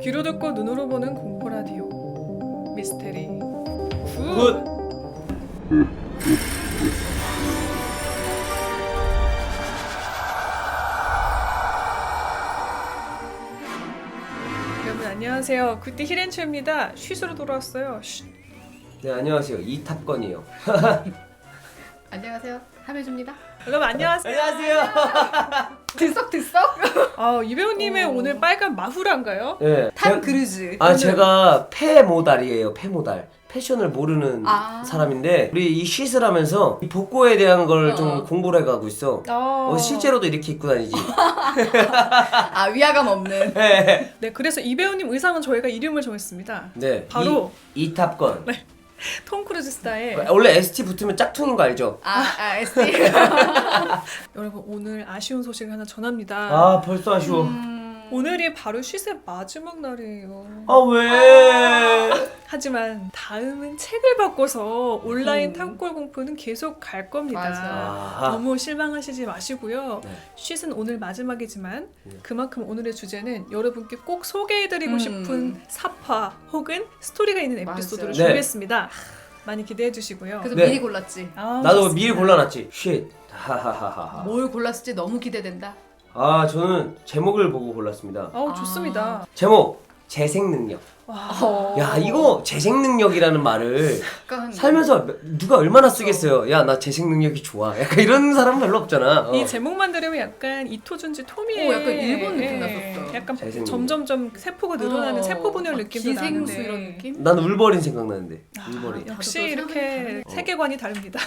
귀로 듣고 눈으로 보는 공포 라디오 미스테리 굿! 여러분 안녕하세요. 굿디 히렌초입니다. 쉿으로 돌아왔어요. 쉿. 네, 안녕하세요. 이탑건이에요. 안녕하세요. 함혜주입니다. 여러분 안녕하세요. 안녕하세요. 들썩들썩. 이 배우님의 오늘 빨간 마후라인가요? 네, 탐 크루즈. 제가 폐모달이에요. 폐모달. 패션을 모르는 사람인데 우리 이 쉿을 하면서 이 복고에 대한 걸 좀 공부를 해가고 있어. 실제로도 이렇게 입고 다니지. 위화감 없는. 네. 네, 그래서 이 배우님 의상은 저희가 이름을 정했습니다. 네. 바로 이탑건. 네. 톰 크루즈 스타일. 원래 ST 붙으면 짝퉁인 거 알죠? ST. 여러분 오늘 아쉬운 소식을 하나 전합니다. 벌써 아쉬워. 오늘이 바로 쉿의 마지막 날이에요. 왜? 하지만 다음은 책을 바꿔서 온라인 탐골 공포는 계속 갈 겁니다. 맞아. 너무 실망하시지 마시고요. 네. 쉿은 오늘 마지막이지만 그만큼 오늘의 주제는 여러분께 꼭 소개해드리고 싶은 사파 혹은 스토리가 있는 에피소드를 맞아요. 준비했습니다. 많이 기대해 주시고요. 그래서 네. 미리 골랐지. 나도 좋습니다. 미리 골라놨지. 쉿. 하하하하. 뭘 골랐을지 너무 기대된다. 저는 제목을 보고 골랐습니다. 좋습니다. 제목 재생 능력. 야, 이거 재생 능력이라는 말을 약간 살면서 누가 얼마나 쓰겠어요. 야, 나 재생 능력이 좋아. 약간 이런 사람 별로 없잖아. 이 제목만 들으면 약간 이토준지 토미의 약간 일본 느낌 났었어. 약간 재생능. 점점점 세포가 늘어나는 세포 분열 느낌도 기생수 나는데 이런 느낌? 나는 울버린 생각나는데. 울버린. 역시 또 이렇게 사람이 세계관이 다릅니다.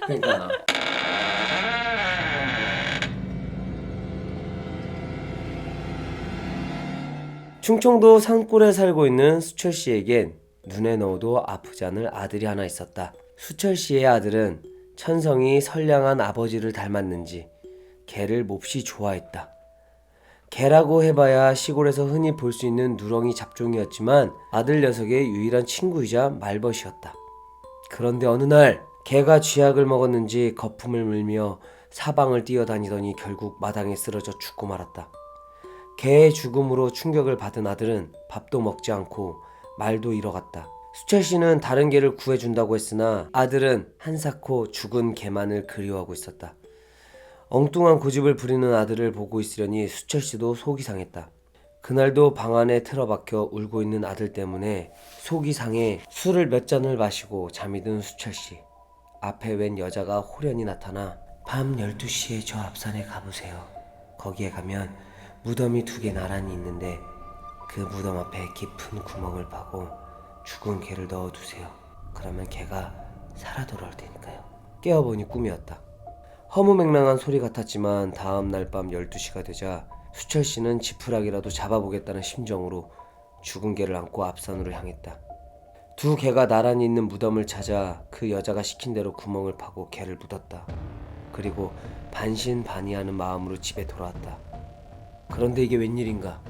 그러니까. 충청도 산골에 살고 있는 수철 씨에겐 눈에 넣어도 아프지 않을 아들이 하나 있었다. 수철 씨의 아들은 천성이 선량한 아버지를 닮았는지 개를 몹시 좋아했다. 개라고 해봐야 시골에서 흔히 볼 수 있는 누렁이 잡종이었지만 아들 녀석의 유일한 친구이자 말벗이었다. 그런데 어느 날 개가 쥐약을 먹었는지 거품을 물며 사방을 뛰어다니더니 결국 마당에 쓰러져 죽고 말았다. 개의 죽음으로 충격을 받은 아들은 밥도 먹지 않고 말도 잃어갔다. 수철 씨는 다른 개를 구해준다고 했으나 아들은 한사코 죽은 개만을 그리워하고 있었다. 엉뚱한 고집을 부리는 아들을 보고 있으려니 수철 씨도 속이 상했다. 그날도 방 안에 틀어박혀 울고 있는 아들 때문에 속이 상해 술을 몇 잔을 마시고 잠이 든 수철 씨. 앞에 웬 여자가 호련히 나타나 밤 12시에 저 앞산에 가보세요. 거기에 가면 무덤이 2개 나란히 있는데 그 무덤 앞에 깊은 구멍을 파고 죽은 개를 넣어두세요. 그러면 개가 살아 돌아올 테니까요. 깨어보니 꿈이었다. 허무맹랑한 소리 같았지만 다음 날 밤 12시가 되자 수철 씨는 지푸라기라도 잡아보겠다는 심정으로 죽은 개를 안고 앞산으로 향했다. 2 개가 나란히 있는 무덤을 찾아 그 여자가 시킨 대로 구멍을 파고 개를 묻었다. 그리고 반신반의하는 마음으로 집에 돌아왔다. 그런데 이게 웬일인가?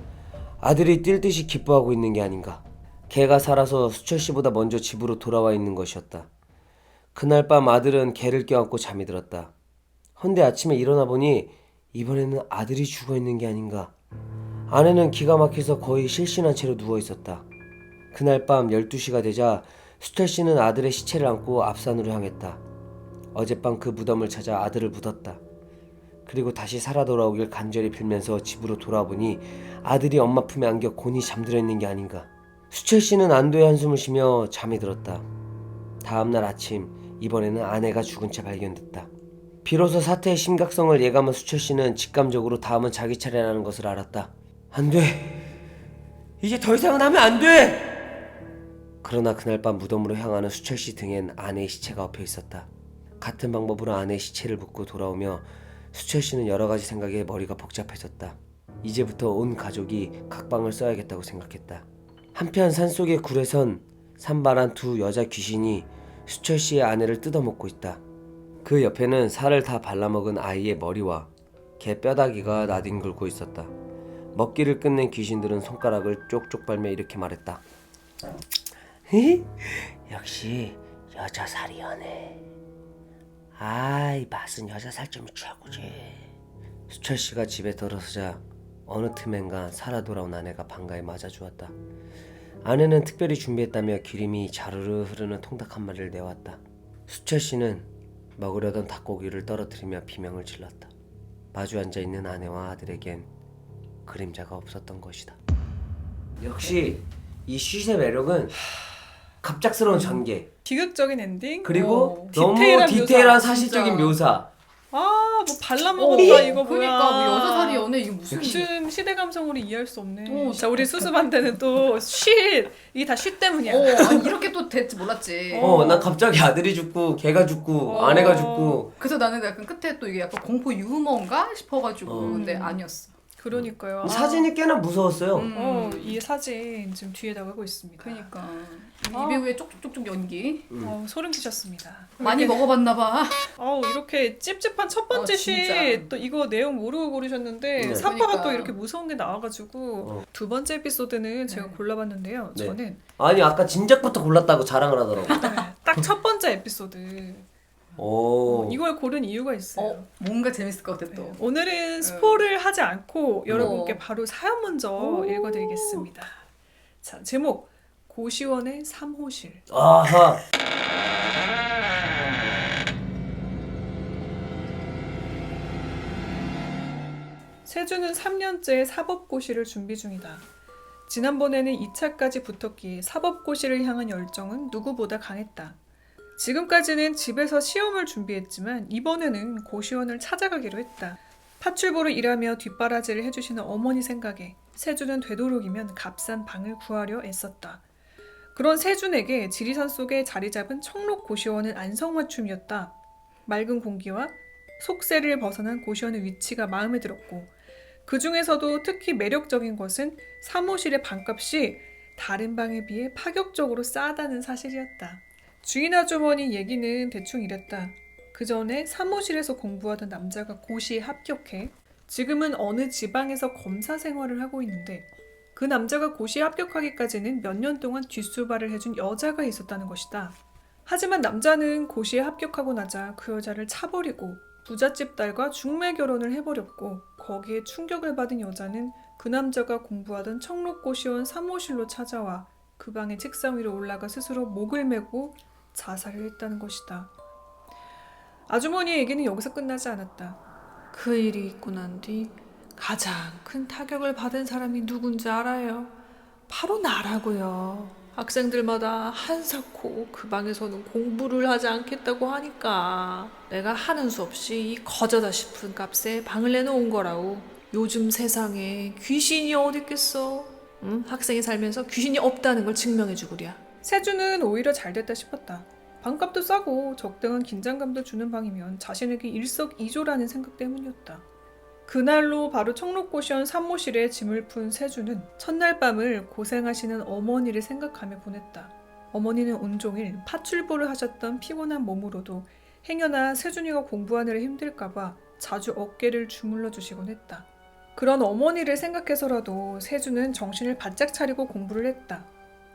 아들이 뛸 듯이 기뻐하고 있는 게 아닌가? 개가 살아서 수철 씨보다 먼저 집으로 돌아와 있는 것이었다. 그날 밤 아들은 개를 껴안고 잠이 들었다. 헌데 아침에 일어나 보니 이번에는 아들이 죽어 있는 게 아닌가? 아내는 기가 막혀서 거의 실신한 채로 누워 있었다. 그날 밤 12시가 되자 수철 씨는 아들의 시체를 안고 앞산으로 향했다. 어젯밤 그 무덤을 찾아 아들을 묻었다. 그리고 다시 살아 돌아오길 간절히 빌면서 집으로 돌아보니 아들이 엄마 품에 안겨 곤히 잠들어 있는 게 아닌가. 수철 씨는 안도의 한숨을 쉬며 잠이 들었다. 다음날 아침 이번에는 아내가 죽은 채 발견됐다. 비로소 사태의 심각성을 예감한 수철 씨는 직감적으로 다음은 자기 차례라는 것을 알았다. 안 돼. 이제 더 이상은 하면 안 돼. 그러나 그날 밤 무덤으로 향하는 수철 씨 등엔 아내의 시체가 엎여 있었다. 같은 방법으로 아내의 시체를 묻고 돌아오며 수철 씨는 여러 가지 생각에 머리가 복잡해졌다. 이제부터 온 가족이 각방을 써야겠다고 생각했다. 한편 산속의 굴에선 산발한 2 여자 귀신이 수철 씨의 아내를 뜯어먹고 있다. 그 옆에는 살을 다 발라먹은 아이의 머리와 개 뼈다귀가 나뒹굴고 있었다. 먹기를 끝낸 귀신들은 손가락을 쪽쪽 빨며 이렇게 말했다. 역시 여자 살이 연해. 이 맛은 여자 살점이 최고지. 수철 씨가 집에 들어서자 어느 틈엔가 살아 돌아온 아내가 반가이 맞아주었다. 아내는 특별히 준비했다며 기름이 자르르 흐르는 통닭 한 마리를 내왔다. 수철 씨는 먹으려던 닭고기를 떨어뜨리며 비명을 질렀다. 마주 앉아있는 아내와 아들에겐 그림자가 없었던 것이다. 역시 이 쉿의 매력은 갑작스러운 전개, 비극적인 엔딩. 그리고 어, 너무 디테일한 디테일한 묘사, 사실적인 진짜. 묘사. 뭐 발라먹었다 이거 뭐야. 그러니까 뭐 여자 살이 연애 이게 무슨 요즘 시대 감성으로 이해할 수 없네. 어, 자, 우리 수습한테는 또 쉿! 이게 다 쉿 때문이야. 아니, 이렇게 또 될지 몰랐지. 난 갑자기 아들이 죽고 걔가 죽고 어. 아내가 죽고. 그래서 나는 약간 끝에 또 이게 약간 공포 유머인가 싶어가지고 근데 아니었어. 그러니까요. 사진이 꽤나 무서웠어요. 이 사진 지금 뒤에다가 하고 있습니다. 그러니까 이 배우의 쪽쪽쪽쪽 연기 소름 끼쳤습니다. 많이 이렇게, 먹어봤나봐. 이렇게 찝찝한 첫 번째 진짜. 쉿. 또 이거 내용 모르고 고르셨는데 네. 사파가 그러니까. 또 이렇게 무서운 게 나와가지고 두 번째 에피소드는 제가 골라봤는데요. 네. 저는 아니 아까 진작부터 골랐다고 자랑을 하더라고. 딱 첫 번째 에피소드. 오. 이걸 고른 이유가 있어요. 뭔가 재밌을 것 같아 또. 네, 오늘은 스포를 하지 않고 여러분께 어. 바로 사연 먼저 오. 읽어드리겠습니다. 자, 제목 고시원의 3호실. 아하. 세주는 3년째 사법고시를 준비 중이다. 지난번에는 2차까지 붙었기에 사법고시를 향한 열정은 누구보다 강했다. 지금까지는 집에서 시험을 준비했지만 이번에는 고시원을 찾아가기로 했다. 파출부로 일하며 뒷바라지를 해주시는 어머니 생각에 세주는 되도록이면 값싼 방을 구하려 애썼다. 그런 세준에게 지리산 속에 자리 잡은 청록 고시원은 안성맞춤이었다. 맑은 공기와 속세를 벗어난 고시원의 위치가 마음에 들었고 그 중에서도 특히 매력적인 것은 사무실의 방값이 다른 방에 비해 파격적으로 싸다는 사실이었다. 주인 아주머니 얘기는 대충 이랬다. 그 전에 사무실에서 공부하던 남자가 고시에 합격해 지금은 어느 지방에서 검사 생활을 하고 있는데 그 남자가 고시에 합격하기까지는 몇 년 동안 뒷수발을 해준 여자가 있었다는 것이다. 하지만 남자는 고시에 합격하고 나자 그 여자를 차버리고 부잣집 딸과 중매 결혼을 해버렸고 거기에 충격을 받은 여자는 그 남자가 공부하던 청록고시원 3호실로 찾아와 그 방의 책상 위로 올라가 스스로 목을 메고 자살을 했다는 것이다. 아주머니의 얘기는 여기서 끝나지 않았다. 그 일이 있고 난 뒤 가장 큰 타격을 받은 사람이 누군지 알아요? 바로 나라고요. 학생들마다 한사코 그 방에서는 공부를 하지 않겠다고 하니까 내가 하는 수 없이 이 거저다 싶은 값에 방을 내놓은 거라고. 요즘 세상에 귀신이 어딨겠어? 응? 학생이 살면서 귀신이 없다는 걸 증명해주구랴. 세주는 오히려 잘됐다 싶었다. 방값도 싸고 적당한 긴장감도 주는 방이면 자신에게 일석이조라는 생각 때문이었다. 그날로 바로 청록고시원 3호실에 짐을 푼 세주는 첫날 밤을 고생하시는 어머니를 생각하며 보냈다. 어머니는 온종일 파출보를 하셨던 피곤한 몸으로도 행여나 세준이가 공부하느라 힘들까봐 자주 어깨를 주물러 주시곤 했다. 그런 어머니를 생각해서라도 세주는 정신을 바짝 차리고 공부를 했다.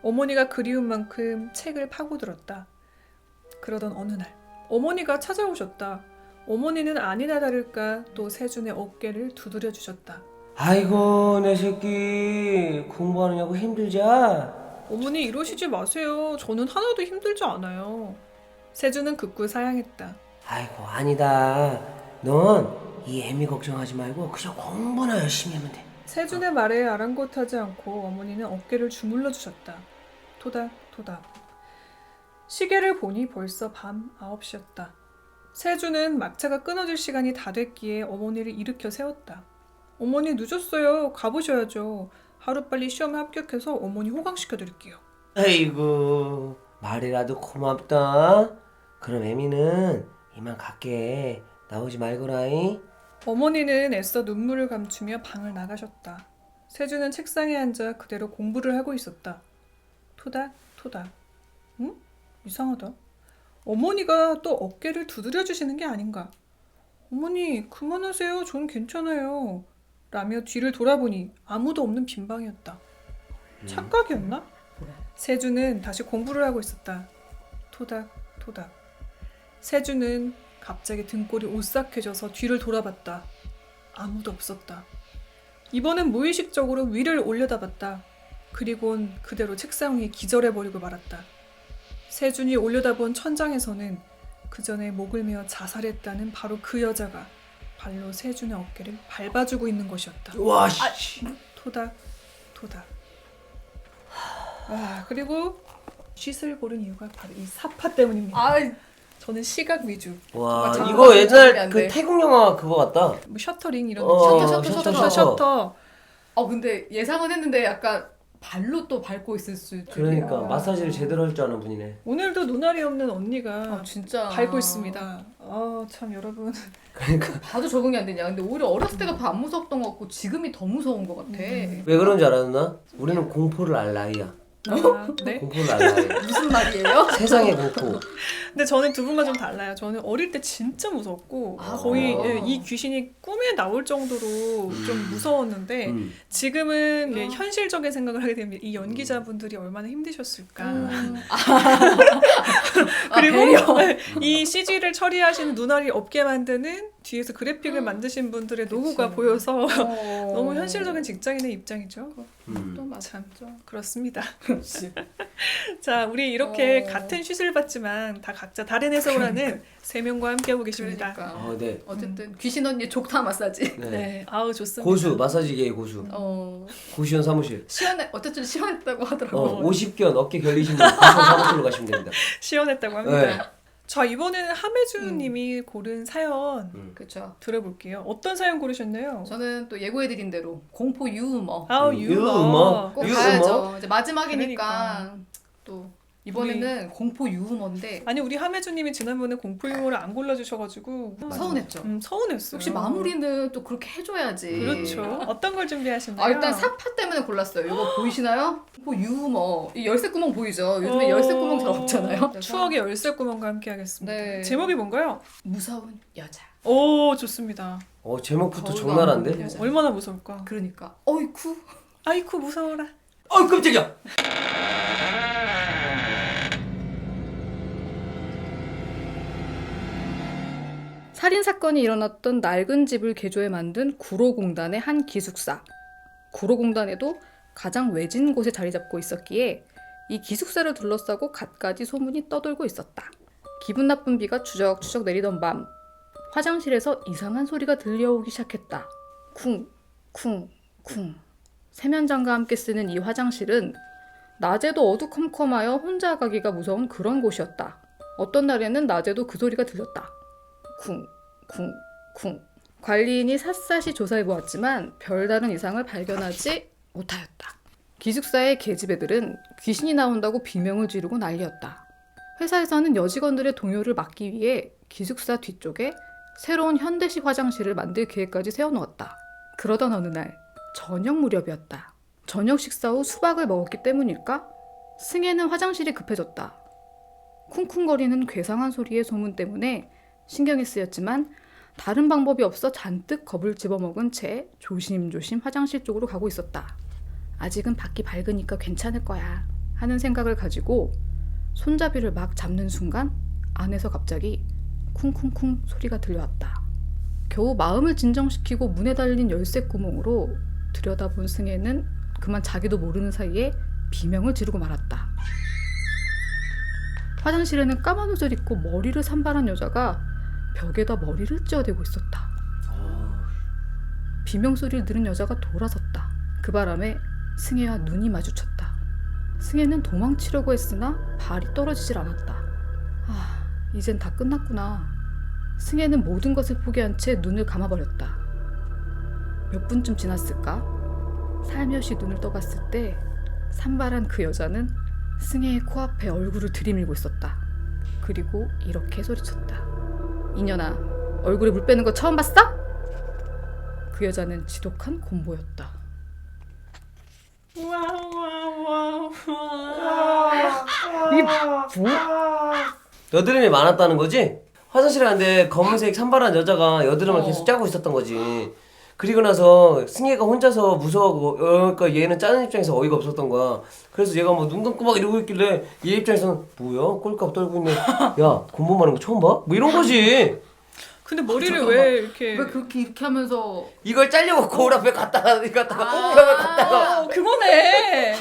어머니가 그리운 만큼 책을 파고들었다. 그러던 어느 날 어머니가 찾아오셨다. 어머니는 아니나 다를까 또 세준의 어깨를 두드려 주셨다. 아이고 내 새끼 공부하느냐고 힘들자? 어머니 이러시지 마세요. 저는 하나도 힘들지 않아요. 세준은 극구 사양했다. 아이고 아니다. 넌 이 애미 걱정하지 말고 그냥 공부나 열심히 하면 돼. 세준의 말에 아랑곳하지 않고 어머니는 어깨를 주물러 주셨다. 토닥토닥. 시계를 보니 벌써 밤 9시였다. 세준은 막차가 끊어질 시간이 다 됐기에 어머니를 일으켜 세웠다. 어머니 늦었어요. 가보셔야죠. 하루빨리 시험에 합격해서 어머니 호강시켜드릴게요. 아이고 말이라도 고맙다. 그럼 애미는 이만 갈게. 나오지 말거라이. 어머니는 애써 눈물을 감추며 방을 나가셨다. 세준은 책상에 앉아 그대로 공부를 하고 있었다. 토닥토닥. 응? 이상하다. 어머니가 또 어깨를 두드려 주시는 게 아닌가. 어머니 그만하세요. 전 괜찮아요. 라며 뒤를 돌아보니 아무도 없는 빈방이었다. 착각이었나? 세준은 다시 공부를 하고 있었다. 토닥토닥. 세준은 갑자기 등골이 오싹해져서 뒤를 돌아봤다. 아무도 없었다. 이번엔 무의식적으로 위를 올려다봤다. 그리곤 그대로 책상 위에 기절해버리고 말았다. 세준이 올려다본 천장에서는 그 전에 목을 메어 자살했다는 바로 그 여자가 발로 세준의 어깨를 밟아주고 있는 것이었다. 와 씨. 토닥 토닥. 그리고 쉿을 고른 이유가 바로 이 사파 때문입니다. 아, 저는 시각 위주. 와 정말 이거 정말 옛날 안 그 돼. 태국 영화 그거 같다. 뭐 셔터링 이런 셔터. 셔터. 근데 예상은 했는데 약간 발로 또 밟고 있을 수 있죠. 그러니까 마사지를 제대로 할 줄 아는 분이네. 오늘도 눈알이 없는 언니가 진짜 밟고 있습니다. 참 여러분. 그러니까 봐도 적응이 안 되냐. 근데 오히려 어렸을 때가 더 안 무섭던 것 같고 지금이 더 무서운 것 같아. 왜 그런 줄 알아 누나? 우리는 공포를 알 나이야. 네? 공포를 알 나이. 무슨 말이에요? 세상의 공포. 근데 저는 두 분과 좀 달라요. 저는 어릴 때 진짜 무섭고 거의 그래요? 이 귀신이 꿈에 나올 정도로 좀 무서웠는데 지금은 현실적인 생각을 하게 됩니다. 이 연기자분들이 얼마나 힘드셨을까. 그리고 배려. 이 CG를 처리하시는 눈알이 없게 만드는 뒤에서 그래픽을 만드신 분들의 노고가 보여서 너무 현실적인 직장인의 입장이죠. 또 맞아. 그렇습니다. 자, 우리 이렇게 같은 쉿을 받지만 다 각자 다른 해석을 하는 세 명과 함께하고 계십니다. 그러니까. 네. 어쨌든 귀신 언니의 족타 마사지. 네. 네, 아우 좋습니다. 고수 마사지계의 고수. 고시원 사무실. 어쨌든 시원했다고 하더라고. 50견 어깨 결리신 분 고시원 사무실로 가시면 됩니다. 시원했다고 합니다. 네. 자, 이번에는 함혜주님이 고른 사연 그렇죠. 들어볼게요. 어떤 사연 고르셨나요? 저는 또 예고해드린 대로 공포 유머. 아우 유머. 꼭 유머? 가야죠. 이제 마지막이니까 그러니까. 또 이번에는 공포 유머인데 아니 우리 함혜주님이 지난번에 공포 유머를 안 골라주셔가지고 서운했죠. 서운했어요. 역시 마무리는 또 그렇게 해줘야지. 그렇죠. 어떤 걸 준비하셨나요? 일단 사파 때문에 골랐어요. 이거 보이시나요? 공포 유머. 이 열쇠구멍 보이죠? 요즘에 열쇠구멍 잘 없잖아요. 추억의 열쇠구멍과 함께하겠습니다. 네. 제목이 뭔가요? 무서운 여자. 오 좋습니다. 제목부터 거울과 적나라한데? 여자. 얼마나 무서울까? 그러니까 어이쿠. 아이쿠 무서워라. 깜짝이야. 살인 사건이 일어났던 낡은 집을 개조해 만든 구로공단의 한 기숙사. 구로공단에도 가장 외진 곳에 자리 잡고 있었기에 이 기숙사를 둘러싸고 갖가지 소문이 떠돌고 있었다. 기분 나쁜 비가 추적추적 내리던 밤, 화장실에서 이상한 소리가 들려오기 시작했다. 쿵, 쿵, 쿵. 세면장과 함께 쓰는 이 화장실은 낮에도 어두컴컴하여 혼자 가기가 무서운 그런 곳이었다. 어떤 날에는 낮에도 그 소리가 들렸다. 쿵, 쿵, 쿵. 관리인이 샅샅이 조사해보았지만 별다른 이상을 발견하지 못하였다. 기숙사의 계집애들은 귀신이 나온다고 비명을 지르고 난리였다. 회사에서는 여직원들의 동요를 막기 위해 기숙사 뒤쪽에 새로운 현대식 화장실을 만들 계획까지 세워놓았다. 그러던 어느 날 저녁 무렵이었다. 저녁 식사 후 수박을 먹었기 때문일까? 승혜는 화장실이 급해졌다. 쿵쿵거리는 괴상한 소리의 소문 때문에 신경이 쓰였지만 다른 방법이 없어 잔뜩 겁을 집어먹은 채 조심조심 화장실 쪽으로 가고 있었다. 아직은 밖이 밝으니까 괜찮을 거야 하는 생각을 가지고 손잡이를 막 잡는 순간 안에서 갑자기 쿵쿵쿵 소리가 들려왔다. 겨우 마음을 진정시키고 문에 달린 열쇠 구멍으로 들여다본 승혜는 그만 자기도 모르는 사이에 비명을 지르고 말았다. 화장실에는 까만 옷을 입고 머리를 산발한 여자가 벽에다 머리를 찧어대고 있었다. 비명소리를 들은 여자가 돌아섰다. 그 바람에 승혜와 눈이 마주쳤다. 승혜는 도망치려고 했으나 발이 떨어지질 않았다. 이젠 다 끝났구나. 승혜는 모든 것을 포기한 채 눈을 감아버렸다. 몇 분쯤 지났을까? 살며시 눈을 떠봤을 때 산발한 그 여자는 승혜의 코앞에 얼굴을 들이밀고 있었다. 그리고 이렇게 소리쳤다. 이년아, 얼굴에 물 빼는 거 처음 봤어? 그 여자는 지독한 곰보였다. 여드름이 많았다는 거지? 화장실에 갔는데 검은색 산발한 여자가 여드름을 계속 짜고 있었던 거지. 그리고 나서 승혜가 혼자서 무서워하고 그러니까 얘는 짜는 입장에서 어이가 없었던 거야. 그래서 얘가 뭐 눈 감고 막 이러고 있길래 얘 입장에서는 뭐야? 꼴값 떨고 있네. 야 곰보 마는 거 처음 봐? 뭐 이런 거지. 근데 머리를 잠깐만. 왜 이렇게 왜 그렇게 이렇게 하면서 이걸 잘려고 거울 앞에 갔다가 벽에 갔다가 그거네.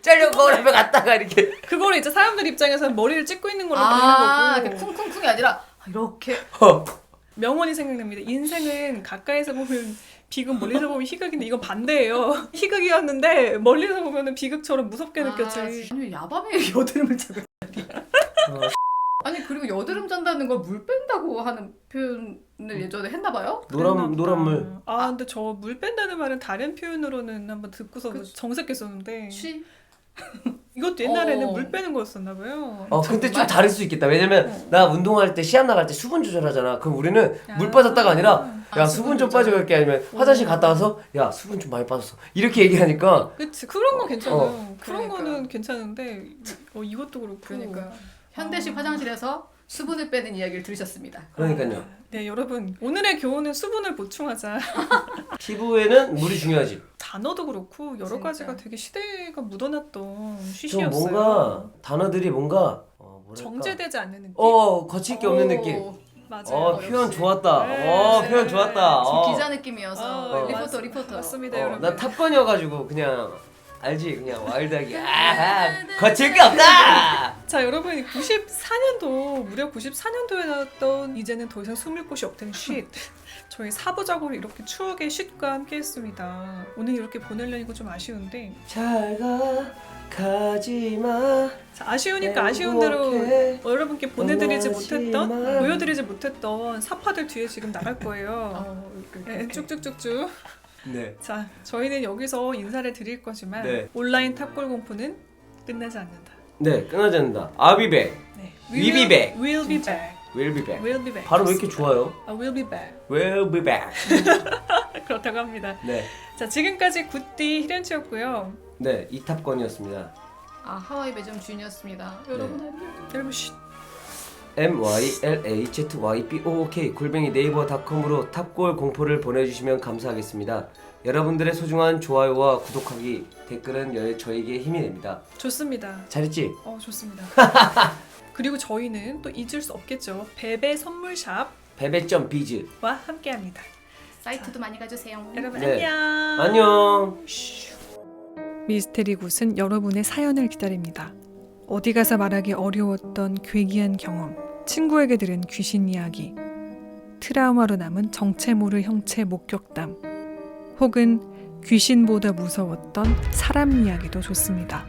잘려고 거울 앞에 갔다가 이렇게 그거를 이제 사람들 입장에서는 머리를 찍고 있는 걸로 이렇게 보이는 거고. 쿵쿵쿵이 아니라 이렇게 명언이 생각납니다. 인생은 가까이서 보면 비극, 멀리서 보면 희극인데 이건 반대예요. 희극이었는데 멀리서 보면은 비극처럼 무섭게 느꼈지. 아니 야밤에 여드름을 자고 아니 그리고 여드름 잔다는 걸 물 뺀다고 하는 표현을 예전에 했나 봐요? 노란 물. 아 근데 저 물 뺀다는 말은 다른 표현으로는 한번 듣고서 그치. 정색했었는데 취? 이것도 옛날에는 어. 물 빼는 거였었나 봐요. 근데 좀 다를 수 있겠다. 왜냐면 나 운동할 때 시합 나갈 때 수분 조절하잖아. 그럼 우리는 물 빠졌다가 아니라 야 수분 좀 조절. 빠져갈게 아니면 화장실 갔다 와서 야 수분 좀 많이 빠졌어 이렇게 얘기하니까 그치 그런 건 괜찮아요. 그런 그러니까. 거는 괜찮은데 이것도 그렇고. 그러니까 현대식 화장실에서 수분을 빼는 이야기를 들으셨습니다. 그러니까요. 네 여러분 오늘의 교훈은 수분을 보충하자. 피부에는 물이 중요하지. 단어도 그렇고 여러 그러니까. 가지가 되게 시대가 묻어났던 좀 쉬쉬였어요. 뭔가 단어들이 뭔가 뭐랄까. 정제되지 않는 느낌. 거칠게 없는 느낌. 맞아요. 표현 역시. 좋았다. 네, 표현 네. 좋았다. 지금 기자 느낌이어서 맞- 리포터. 맞습니다 여러분. 나 탑건이어가지고 그냥 알지 그냥 와일드하게 거칠 게 없다. 자 여러분 94년도 무려 94년도에 나왔던 이제는 더 이상 숨을 곳이 없다는 쉿. 저희 4부작으로 이렇게 추억의 쉿과 함께했습니다. 오늘 이렇게 보내려니까 좀 아쉬운데 잘가 가지마. 자, 아쉬우니까 아쉬운 대로 여러분께 보내드리지 못했던 떠나지 마. 보여드리지 못했던 사파들 뒤에 지금 나갈 거예요. 네, 쭉쭉쭉쭉. 네. 자 저희는 여기서 인사를 드릴 거지만 네. 온라인 탑골 공포는 끝나지 않는다. 네 끝나지 않는다. I'll be back. 네. We'll be back. We'll be back. We'll be back. We'll be back. 발음 왜 이렇게 좋아요? We'll be back. We'll be back. 그렇다고 합니다. 네. 자 지금까지 굿디 히렌치였고요. 네 이탑건이었습니다. 하와이 매점 주인이었습니다. 여러분 안녕. 여러분 쉿. mylazybook 굴뱅이 네이버닷컴으로 탑골 공포를 보내주시면 감사하겠습니다. 여러분들의 소중한 좋아요와 구독하기 댓글은 저에게 힘이 됩니다. 좋습니다. 잘했지? 좋습니다. 그리고 저희는 또 잊을 수 없겠죠. 베베 선물샵과 베베.biz 함께합니다. 사이트도 많이 가주세요. 여러분 네. 안녕. 안녕. 미스테리 굿은 여러분의 사연을 기다립니다. 어디 가서 말하기 어려웠던 괴기한 경험, 친구에게 들은 귀신 이야기, 트라우마로 남은 정체 모를 형체 목격담, 혹은 귀신보다 무서웠던 사람 이야기도 좋습니다.